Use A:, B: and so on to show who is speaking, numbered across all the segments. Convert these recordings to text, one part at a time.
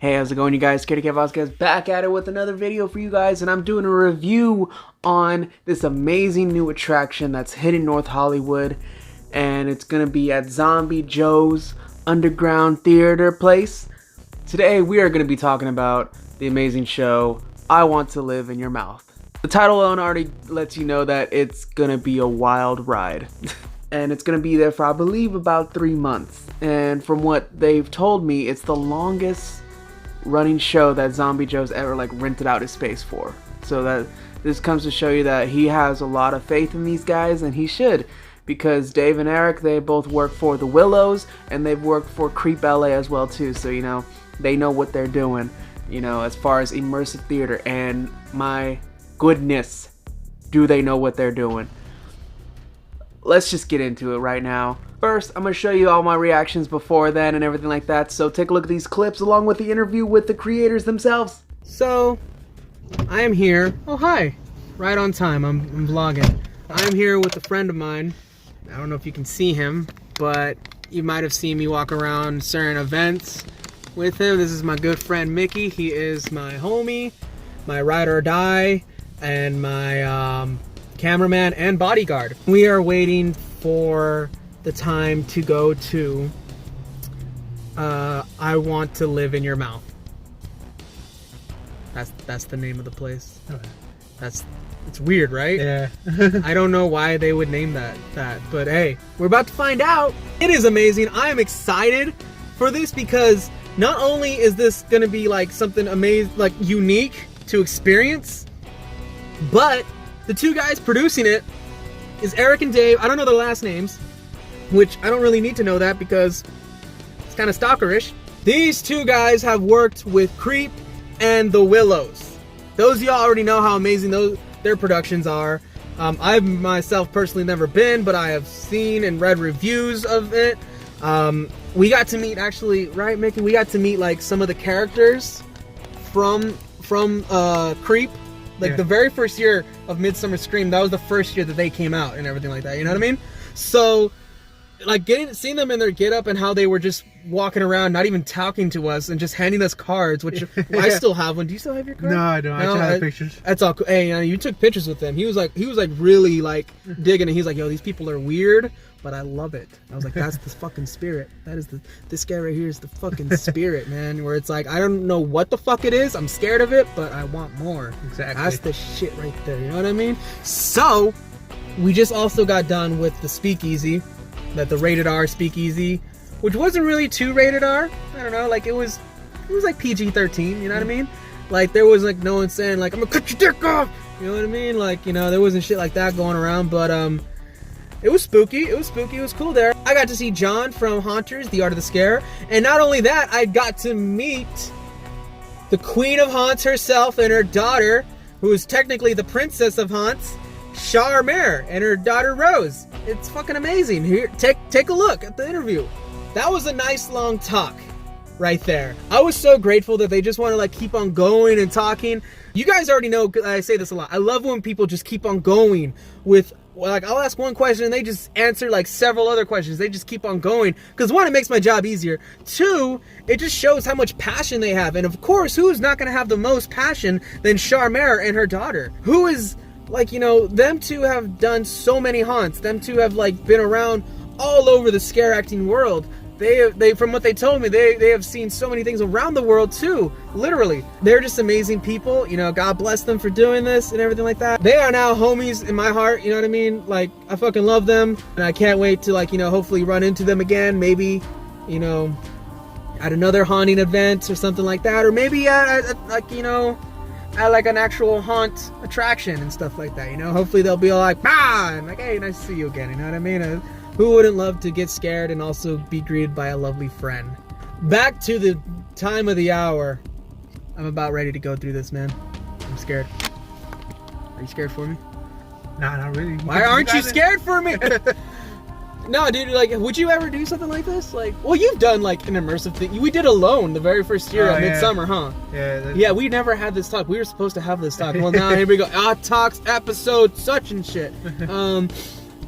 A: Hey, how's it going, you guys? ScaredieCat back at it with another video for you guys, and I'm doing a review on this amazing new attraction that's hitting North Hollywood, and it's gonna be at Zombie Joe's Underground Theater place. Today, we are gonna be talking about the amazing show, I Want to Live in Your Mouth. The title alone already lets you know that it's gonna be a wild ride. And it's gonna be there for, I believe, about 3 months. And from what they've told me, it's the longest running show that Zombie Joe's ever rented out his space for. So that this comes to show you that he has a lot of faith in these guys, and he should, because Dave and Eric, they both work for the Willows, and they've worked for Creep LA as well too. So they know what they're doing, as far as immersive theater. And my goodness, do they know what they're doing. Let's just get into it right now. First, I'm going to show you all my reactions before then and everything like that. So take a look at these clips along with the interview with the creators themselves. So, I am here. Oh, hi. Right on time. I'm vlogging. I'm here with a friend of mine. I don't know if you can see him, but you might have seen me walk around certain events with him. This is my good friend Mickey. He is my homie, my ride or die, and my cameraman and bodyguard. We are waiting for the time to go to I Want to Live in Your Mouth. That's the name of the place. Okay. It's weird, right? Yeah. I don't know why they would name that, but hey, we're about to find out. It is amazing. I am excited for this because not only is this gonna be something amazing, unique to experience, but the two guys producing it is Eric and Dave. I don't know their last names, which I don't really need to know that because it's kind of stalkerish. These two guys have worked with Creep and the Willows. Those of y'all already know how amazing their productions are. I've myself personally never been, but I have seen and read reviews of it. We got to meet, actually, right, Mickey? We got to meet some of the characters from Creep. The very first year of Midsummer Scream, that was the first year that they came out and everything like that, you know what I mean? So, seeing them in their get-up and how they were just walking around, not even talking to us, and just handing us cards, which I still have one. Do you still have your card?
B: No, I don't. I just have pictures.
A: That's all cool. Hey, you took pictures with them. He was really digging it. He's like, yo, these people are weird, but I love it. I was like, that's the fucking spirit. That is this guy right here is the fucking spirit, man. Where it's I don't know what the fuck it is. I'm scared of it, but I want more.
B: Exactly.
A: That's the shit right there. You know what I mean? So, we just also got done with the speakeasy, the rated R speakeasy, which wasn't really too rated R. I don't know, it was PG-13. You know what I mean? There was no one saying I'm gonna cut your dick off. You know what I mean? There wasn't shit like that going around, but it was spooky. It was spooky. It was cool there. I got to see John from Haunters, The Art of the Scare. And not only that, I got to meet the Queen of Haunts herself and her daughter, who is technically the Princess of Haunts, Charmaire, and her daughter Rose. It's fucking amazing. Here, take a look at the interview. That was a nice long talk right there. I was so grateful that they just want to keep on going and talking. You guys already know, I say this a lot. I love when people just keep on going with, I'll ask one question and they just answer several other questions. They just keep on going. Because one, it makes my job easier. Two, it just shows how much passion they have. And of course, who's not going to have the most passion than Charmaire and her daughter? Who is, them two have done so many haunts. Them two have, been around all over the scare acting world. They from what they told me, they have seen so many things around the world too, literally. They're just amazing people, God bless them for doing this and everything like that. They are now homies in my heart, you know what I mean? I fucking love them, and I can't wait to hopefully run into them again, maybe, at another haunting event or something like that, or maybe at an actual haunt attraction and stuff like that, Hopefully they'll be all and hey, nice to see you again, you know what I mean? Who wouldn't love to get scared and also be greeted by a lovely friend? Back to the time of the hour. I'm about ready to go through this, man. I'm scared. Are you scared for me?
B: Nah, not really.
A: Why aren't you scared for me? No, dude, would you ever do something like this? Well, you've done an immersive thing. We did Alone the very first year at Midsummer, huh? Yeah, we never had this talk. We were supposed to have this talk. Well, now here we go. Talks episode such and shit.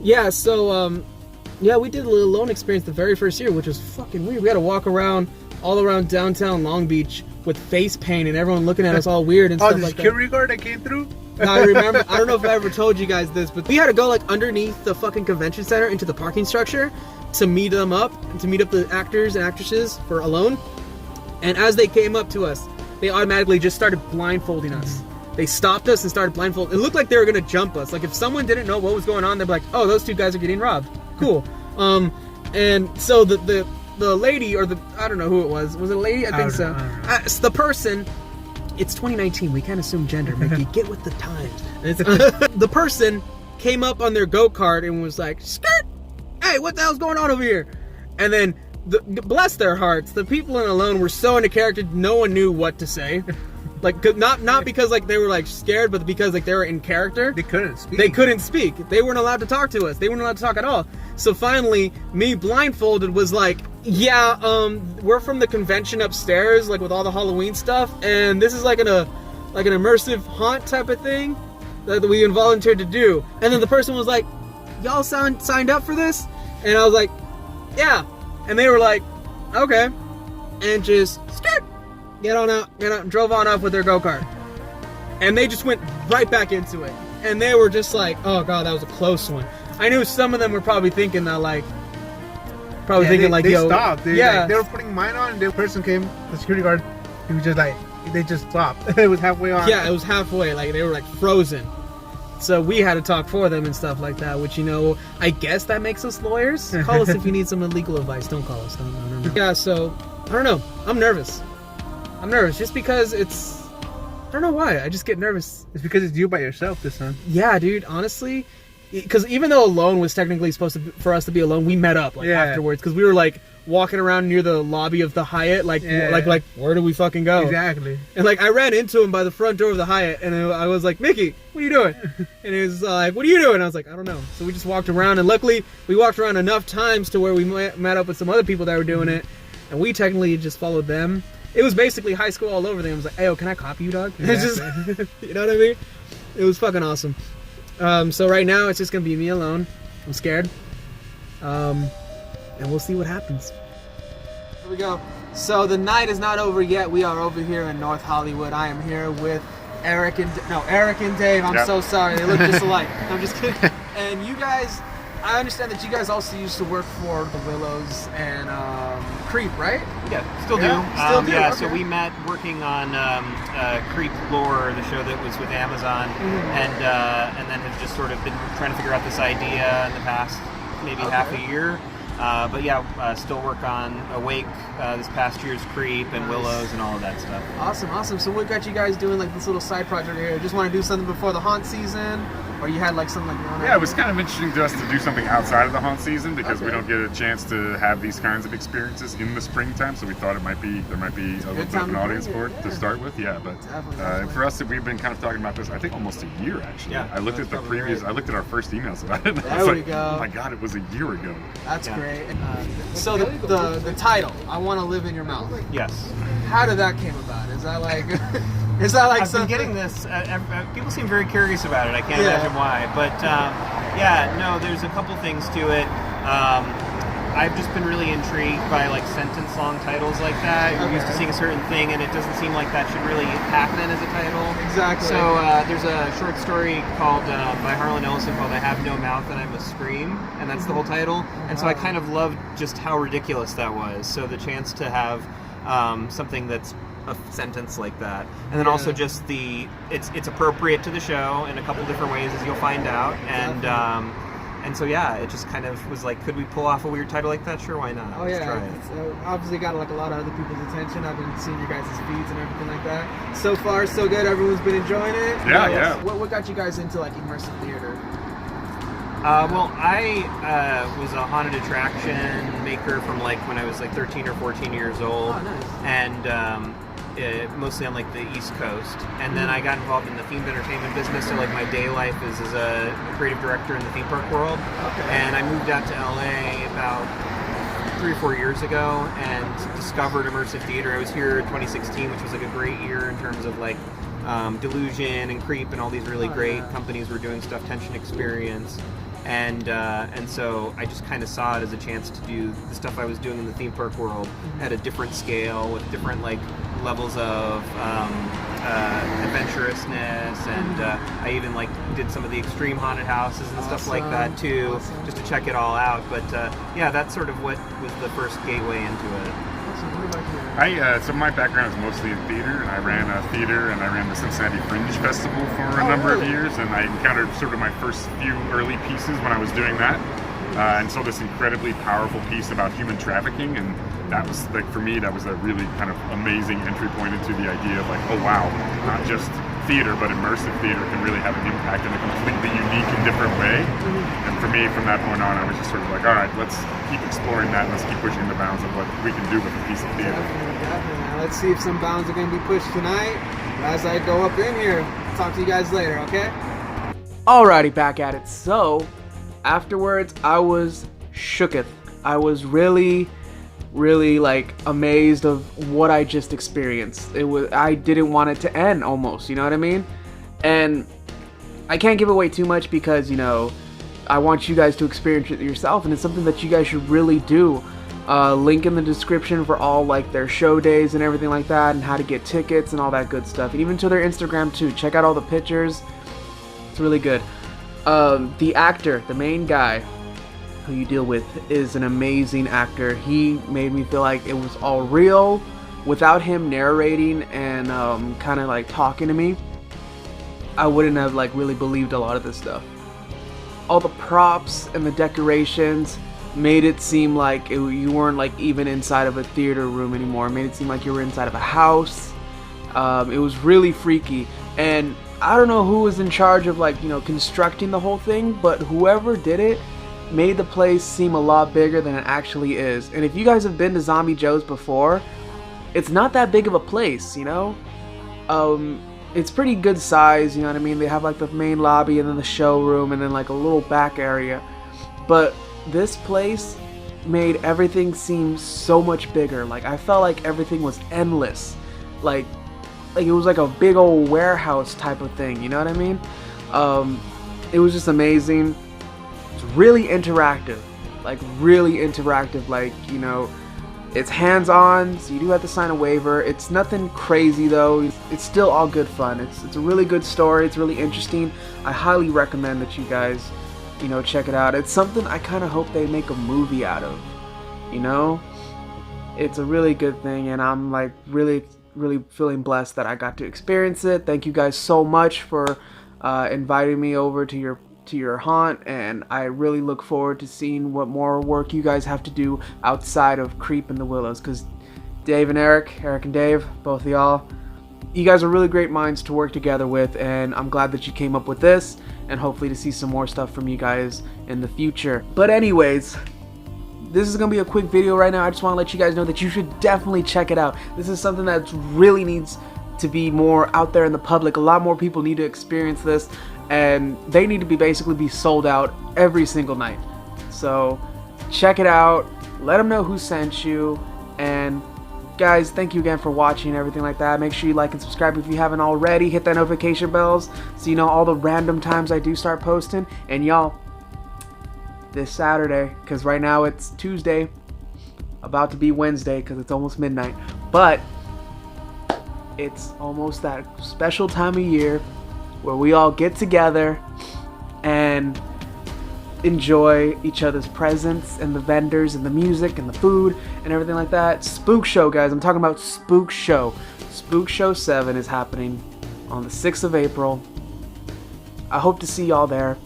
A: Yeah, so yeah, we did a little Alone experience the very first year, which was fucking weird. We had to walk around all around downtown Long Beach with face paint and everyone looking at us all weird and stuff
B: the
A: like that.
B: security guard that came through?
A: Now, I remember, I don't know if I ever told you guys this, but we had to go like underneath the fucking convention center into the parking structure to meet them up, to meet up the actors and actresses for Alone. And as they came up to us, they automatically just started blindfolding us. They stopped us and started blindfolding. It looked like they were gonna jump us. Like if someone didn't know what was going on, they'd be like, "Oh, those two guys are getting robbed. Cool." And so the lady, or I don't know who it was it a lady? I think so. The person. It's 2019. We can't assume gender, Mickey. Get with the times. The person came up on their go-kart and was like, "Skirt! Hey, what the hell's going on over here?" And then, bless their hearts, the people in Alone were so into character, no one knew what to say. Like, not because like they were like scared, but because like they were in character.
B: They couldn't speak.
A: They couldn't speak. They weren't allowed to talk to us. They weren't allowed to talk at all. So finally, me blindfolded was like, "Yeah, we're from the convention upstairs, like with all the Halloween stuff, and this is like an immersive haunt type of thing that we volunteered to do." And then the person was like, "Y'all signed up for this?" And I was like, "Yeah." And they were like, "Okay," and just get on out, and drove on up with their go-kart. And they just went right back into it. And they were just like, "Oh god, that was a close one." I knew some of them were probably thinking that like,
B: they
A: yo,
B: stopped.
A: Yeah,
B: They were putting mine on, and the person came, the security guard, he was just like, they just stopped. It was halfway on.
A: Yeah, it was halfway. Like they were like frozen. So we had to talk for them and stuff like that, which, you know, I guess that makes us lawyers. Call us if you need some legal advice. Don't call us. No. Yeah, so, I don't know. I'm nervous just because it's... I don't know why. I just get nervous.
B: It's because it's you by yourself this time.
A: Yeah, dude, honestly. Because even though Alone was technically supposed to for us to be alone, we met up afterwards. Because we were like walking around near the lobby of the Hyatt, like where do we fucking go?
B: Exactly.
A: And like I ran into him by the front door of the Hyatt, and I was like, "Mickey, what are you doing?" And he was like, "What are you doing?" I was like, "I don't know." So we just walked around, and luckily we walked around enough times to where we met up with some other people that were doing it, and we technically just followed them. It was basically high school all over there. I was like, "Hey, yo, can I copy you, dog?"
B: Exactly.
A: It's just, you know what I mean? It was fucking awesome. So right now it's just gonna be me alone. I'm scared. And we'll see what happens. Here we go. So the night is not over yet. We are over here in North Hollywood. I am here with Eric and Dave. I'm so sorry. They look just alike. I'm just kidding. And you guys, I understand that you guys also used to work for The Willows and Creep, right?
C: Yeah, still do.
A: Still do.
C: Yeah,
A: okay.
C: so we met working on Creep Lore, the show that was with Amazon, and then have just sort of been trying to figure out this idea in the past maybe half a year. But yeah, still work on Awake, this past year's Creep and Willows and all of that stuff.
A: Awesome. So what got you guys doing like this little side project here? Just want to do something before the haunt season? Or you had like something like
D: Yeah, it was kind of interesting to us to do something outside of the haunt season because we don't get a chance to have these kinds of experiences in the springtime. So we thought there might be a little bit of an audience for it to start with. Yeah, but
A: Definitely.
D: for us, we've been kind of talking about this. I think almost a year actually.
C: Yeah,
D: I looked at the previous. I looked at our first emails about it. And I
A: There
D: was
A: we
D: like,
A: go.
D: oh my god, it was a year ago.
A: That's great. So the title, I Want to Live in Your Mouth.
C: Yes.
A: How did that came about? Is that like
C: I've
A: something?
C: been getting this. People seem very curious about it. I can't imagine why. But there's a couple things to it. I've just been really intrigued by like sentence-long titles like that. You're used to seeing a certain thing, and it doesn't seem like that should really happen as a title.
A: Exactly.
C: So there's a short story called by Harlan Ellison called "I Have No Mouth and I Must Scream," and that's the whole title. And so I kind of loved just how ridiculous that was. So the chance to have something that's a sentence like that, and then also just it's appropriate to the show in a couple different ways, as you'll find out, and so it just kind of was like, could we pull off a weird title like that? Sure, why not?
A: Oh
C: Let's
A: yeah,
C: try it.
A: it's obviously got like a lot of other people's attention. I've been seeing your guys' feeds and everything like that. So far, so good. Everyone's been enjoying it.
D: Yeah.
A: What got you guys into like immersive theater?
C: Well, I was a haunted attraction maker from like when I was like 13 or 14 years old, and mostly on like the East Coast. And then I got involved in the themed entertainment business, so like my day life is as a creative director in the theme park world. And I moved out to LA about 3 or 4 years ago and discovered immersive theater. I was here in 2016, which was like a great year in terms of like Delusion and Creep and all these really great companies were doing stuff, Tension Experience. And so I just kind of saw it as a chance to do the stuff I was doing in the theme park world at a different scale with different like levels of adventurousness, and I even like did some of the extreme haunted houses and stuff like that too, just to check it all out. But yeah, that's sort of what was the first gateway into it.
D: So my background is mostly in theater, and I ran a theater and I ran the Cincinnati Fringe Festival for a number of years, and I encountered sort of my first few early pieces when I was doing that, and saw this incredibly powerful piece about human trafficking, and that was like, for me, that was a really kind of amazing entry point into the idea of like, oh wow, not just theater, but immersive theater can really have an impact in a completely unique and different way. And for me, from that point on, I was just sort of like, all right, let's keep exploring that, and let's keep pushing the bounds of what we can do with a piece of theater.
A: Definitely. Let's see if some bounds are going to be pushed tonight as I go up in here. Talk to you guys later, okay?
E: Alrighty, back at it. So, afterwards, I was shooketh. I was really like amazed of what I just experienced. I didn't want it to end almost, you know what I mean? And I can't give away too much because, you know, I want you guys to experience it yourself, and it's something that you guys should really do. Link in the description for all like their show days and everything like that, and how to get tickets and all that good stuff, and even to their Instagram too. Check out all the pictures. It's really good. The actor, the main guy who you deal with, is an amazing actor. He made me feel like it was all real without him narrating and kind of like talking to me. I wouldn't have like really believed a lot of this stuff. All the props and the decorations made it seem like you weren't like even inside of a theater room anymore. It made it seem like you were inside of a house. It was really freaky, and I don't know who was in charge of like, you know, constructing the whole thing, but whoever did it made the place seem a lot bigger than it actually is. And if you guys have been to Zombie Joe's before, it's not that big of a place, you know? It's pretty good size, you know what I mean? They have like the main lobby and then the showroom and then like a little back area. But this place made everything seem so much bigger. Like, I felt like everything was endless. Like it was like a big old warehouse type of thing, you know what I mean? It was just amazing. It's really interactive, like really interactive. Like, you know, it's hands-on, so you do have to sign a waiver. It's nothing crazy though. It's still all good fun. It's a really good story. It's really interesting. I highly recommend that you guys, you know, check it out. It's something I kind of hope they make a movie out of, you know? It's a really good thing, and I'm like really feeling blessed that I got to experience it. Thank you guys so much for inviting me over to your haunt, and I really look forward to seeing what more work you guys have to do outside of Creep in the Willows, because Dave and Eric and Dave, both of y'all, you guys are really great minds to work together with, and I'm glad that you came up with this, and hopefully to see some more stuff from you guys in the future. But anyways, this is gonna be a quick video right now. I just want to let you guys know that you should definitely check it out. This is something that really needs to be more out there in the public. A lot more people need to experience this, and they need to basically be sold out every single night. So check it out, let them know who sent you, and guys, thank you again for watching and everything like that. Make sure you like and subscribe if you haven't already. Hit that notification bells so you know all the random times I do start posting. And y'all, this Saturday, because right now it's Tuesday, about to be Wednesday because it's almost midnight, but it's almost that special time of year where we all get together and enjoy each other's presence and the vendors and the music and the food and everything like that. Spook Show, guys. I'm talking about Spook Show. Spook Show 7 is happening on the 6th of April. I hope to see y'all there.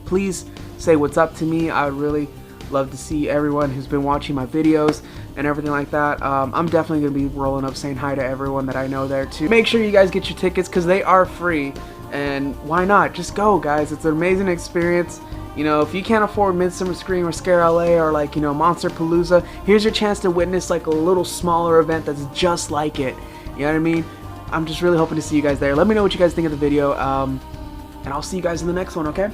E: Please say what's up to me. I would really love to see everyone who's been watching my videos and everything like that. I'm definitely going to be rolling up saying hi to everyone that I know there too. Make sure you guys get your tickets because they are free. And why not? Just go, guys. It's an amazing experience. You know, if you can't afford Midsummer Scream or Scare LA or like, you know, Monster Palooza, here's your chance to witness like a little smaller event that's just like it. You know what I mean? I'm just really hoping to see you guys there. Let me know what you guys think of the video. And I'll see you guys in the next one, okay?